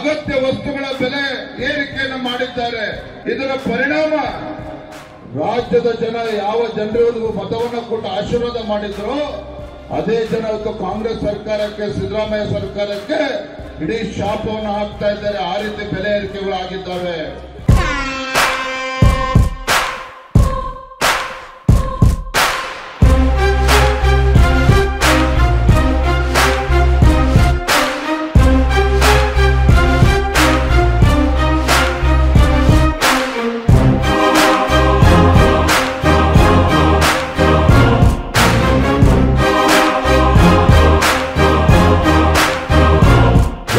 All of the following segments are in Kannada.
ಅಗತ್ಯ ವಸ್ತುಗಳ ಬೆಲೆ ಏರಿಕೆಯನ್ನು ಮಾಡಿದ್ದಾರೆ. ಇದರ ಪರಿಣಾಮ ರಾಜ್ಯದ ಜನ ಯಾವ ಜನರಿಗೂ ಮತವನ್ನು ಕೊಟ್ಟು ಆಶೀರ್ವಾದ ಮಾಡಿದ್ರು ಅದೇ ಜನ ಇವತ್ತು ಕಾಂಗ್ರೆಸ್ ಸರ್ಕಾರಕ್ಕೆ, ಸಿದ್ದರಾಮಯ್ಯ ಸರ್ಕಾರಕ್ಕೆ ಇಡೀ ಶಾಪವನ್ನು ಹಾಕ್ತಾ ಇದ್ದಾರೆ. ಆ ರೀತಿ ಬೆಲೆ ಏರಿಕೆಗಳಾಗಿದ್ದಾವೆ.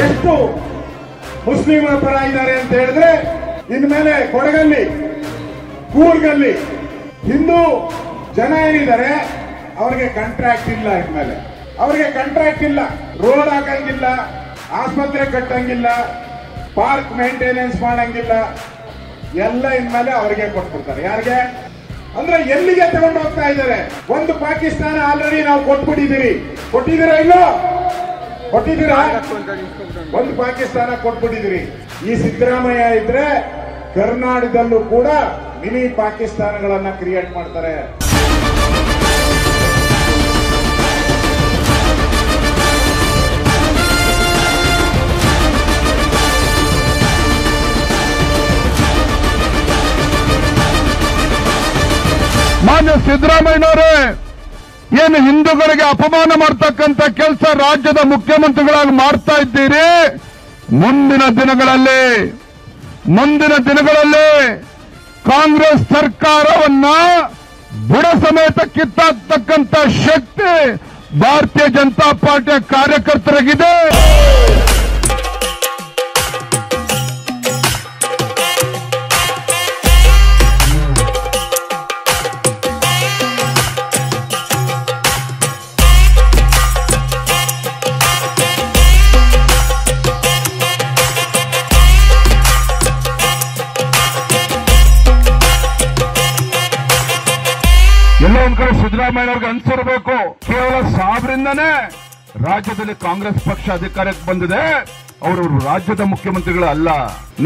ಎಷ್ಟು ಮುಸ್ಲಿಮರ ಪರ ಇದ್ದಾರೆ ಅಂತ ಹೇಳಿದ್ರೆ ಇನ್ಮೇಲೆ ಕೊಡಗಲ್ಲಿ, ಕೂರ್ಗಲ್ಲಿ ಹಿಂದೂ ಜನ ಏನಿದ್ದಾರೆ ಅವರಿಗೆ ಕಾಂಟ್ರಾಕ್ಟ್ ಇಲ್ಲ. ಇನ್ಮೇಲೆ ಅವರಿಗೆ ಕಾಂಟ್ರಾಕ್ಟ್ ಇಲ್ಲ. ರೋಡ್ ಹಾಕಂಗಿಲ್ಲ, ಆಸ್ಪತ್ರೆ ಕಟ್ಟಂಗಿಲ್ಲ, ಪಾರ್ಕ್ ಮೇಂಟೆನೆನ್ಸ್ ಮಾಡಂಗಿಲ್ಲ. ಎಲ್ಲ ಇನ್ಮೇಲೆ ಅವರಿಗೆ ಕೊಟ್ಬಿಡ್ತಾರೆ. ಯಾರಿಗೆ ಅಂದ್ರೆ ಎಲ್ಲಿಗೆ ತಗೊಂಡು ಹೋಗ್ತಾ ಇದ್ದಾರೆ? ಒಂದು ಪಾಕಿಸ್ತಾನ ಆಲ್ರೆಡಿ ನಾವು ಕೊಟ್ಟಿದ್ದೀರಾ ಇಲ್ಲೋ? ಕೊಟ್ಟಿದ್ದೀರಾ? ಒಂದು ಪಾಕಿಸ್ತಾನ ಕೊಟ್ಬಿಟ್ಟಿದ್ದೀರಿ. ಈ ಸಿದ್ದರಾಮಯ್ಯ ಇದ್ರೆ ಕರ್ನಾಟಕದಲ್ಲೂ ಕೂಡ ಮಿನಿ ಪಾಕಿಸ್ತಾನಗಳನ್ನ ಕ್ರಿಯೇಟ್ ಮಾಡ್ತಾರೆ. ಮಾನ್ಯ ಸಿದ್ದರಾಮಯ್ಯನವರೇ, ಏನು ಹಿಂದೂಗಳಿಗೆ ಅಪಮಾನ ಮಾಡ್ತಕ್ಕಂಥ ಕೆಲಸ ರಾಜ್ಯದ ಮುಖ್ಯಮಂತ್ರಿಗಳಾಗಿ ಮಾಡ್ತಾ ಇದ್ದೀರಿ. ಮುಂದಿನ ದಿನಗಳಲ್ಲಿ ಕಾಂಗ್ರೆಸ್ ಸರ್ಕಾರವನ್ನ ಬುಡ ಸಮೇತ ಕಿತ್ತಾಕ್ತಕ್ಕಂಥ ಶಕ್ತಿ ಭಾರತೀಯ ಜನತಾ ಪಾರ್ಟಿಯ ಕಾರ್ಯಕರ್ತರಿಗಿದೆ. ಎಲ್ಲ ಒಂದ್ ಕಡೆ ಸಿದ್ದರಾಮಯ್ಯನವ್ರಿಗೆ ಅನ್ಸಿರ್ಬೇಕು, ಕೇವಲ ಸಾಬ್ರಿಂದನೇ ರಾಜ್ಯದಲ್ಲಿ ಕಾಂಗ್ರೆಸ್ ಪಕ್ಷ ಅಧಿಕಾರಕ್ಕೆ ಬಂದಿದೆ, ಅವರು ರಾಜ್ಯದ ಮುಖ್ಯಮಂತ್ರಿಗಳು ಅಲ್ಲ.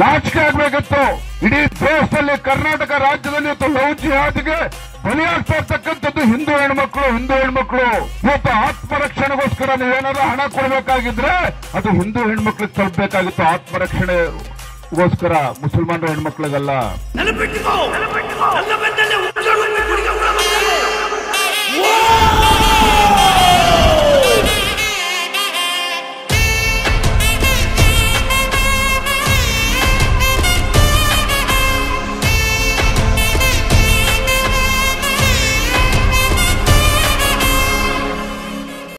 ನಾಚಿಕೆ ಆಗ್ಬೇಕಿತ್ತು. ಇಡೀ ದೇಶದಲ್ಲಿ, ಕರ್ನಾಟಕ ರಾಜ್ಯದಲ್ಲಿ ಇವತ್ತು ಲವ್ ಜಿಹಾದ್ಗೆ ಬಲಿಯಾಗ್ತಾ ಇರ್ತಕ್ಕಂಥದ್ದು ಹಿಂದೂ ಹೆಣ್ಮಕ್ಳು. ಇವತ್ತು ಆತ್ಮರಕ್ಷಣೆಗೋಸ್ಕರ ನೀವೇನಾದ್ರೂ ಹಣ ಕೊಡಬೇಕಾಗಿದ್ರೆ ಅದು ಹಿಂದೂ ಹೆಣ್ಮಕ್ಳಿಗೆ ತಲುಪಬೇಕಾಗಿತ್ತು. ಆತ್ಮರಕ್ಷಣೆಗೋಸ್ಕರ ಮುಸಲ್ಮಾನರ ಹೆಣ್ಮಕ್ಳಿಗಲ್ಲ. ನೆನಪಿಟ್ಟುಕೋ.